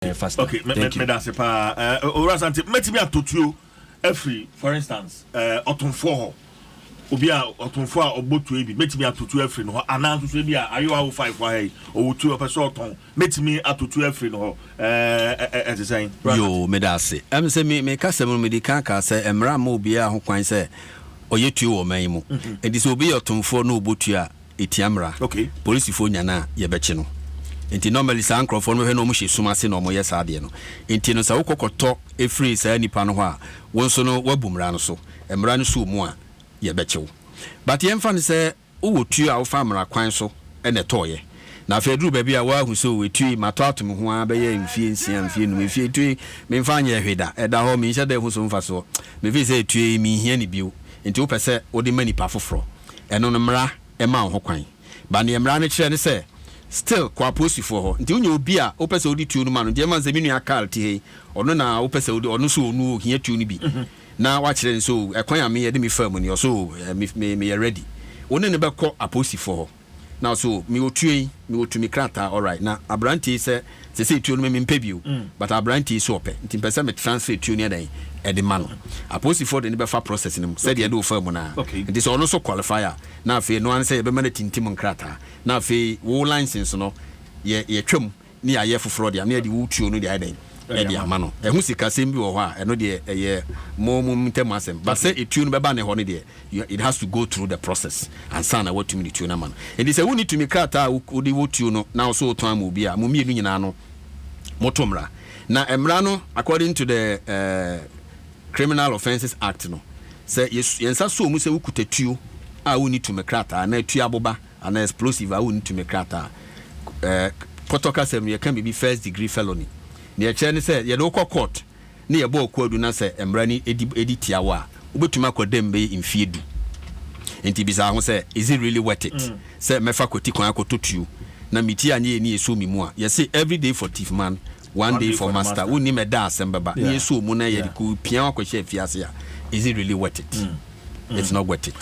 faster. Okay, me that's a pa. Asante, me atotuo every, for instance, otonfo obia otonfo a obotu ebi metimi atotuo every no anan so bi a ayo awo 5 wa hey owotu opeso oton metimi atotuo every no as saying yo me that's it say me kasem me di kan ka say emra ma obia ho kwan say oyetuo wo man mu edi so obi otonfo na obotu a etiamra okay police fo nya na ye beche no enti normally sa ankrofo no hwe no mo hye suma se no mo ye sa de no enti no sa wokokoto efree sa nipa no ho a wonso no wabumra no so emra no so mu a ye bechew but ye mfa ne se wo tu a wo fa mra kwan so ene toye na fa duru ba bia wa hu so we tu mato atom ho a be ye mfie nsia mfie no mfie tu me mfa nya hweda eda ho me nhyɛ da hu so mfa so me fi se tu mi hia ni bio enti wo pese wo de mani pa foforo eno no mra e ma ho kwan ba ne mra ne kire ne se still kwa posi for ho nti unya obi a opese odi tu no ma no de man se minu akal ti he ono na opese odi ono so onu hia tu no bi na wa kire so ekwan ame ye de mi fam ni so me ready ono ne be ko aposi for ho now so mi otue mi otumi krata all right na abranti se tu no me mpebio but abranti so ope nti pese me transfer tu no den e de mano aposi for de ne be fa process nim se de do fam na nti so ono so qualifier na afi no an se be ma na tintim nkrata na afi wo license no ye twam ni aye foforo de na de wo tuo no de aden e de amano e hu sika sem bi wo ho a eno de ye momum ntemasem but say etuo no be ba ne ho no de it has to go through the process and sana what to me tuo na man and they say we need to me krata wo de wo tuo no na so to am obi a mo mienu nyina no motomra na emra no according to the Criminal Offences Act no say yensa so mu se wukutatuo a we need to me krata na atu aboba an explosive a we need to me krata potoka sem ye can be first degree felony na ye che ne say ye do court na ye bo kwadu na say emra ni editia wa obetuma akodem be mfiedu enti bisa ho say is it really worth it say mefa koti kwan akototuo na miti anye ni eso mi mu a ye say every day for thief man one day for master we ni me da asembaba ni eso mu na ye ku pia akohye afiase a is it really worth it it's not worth it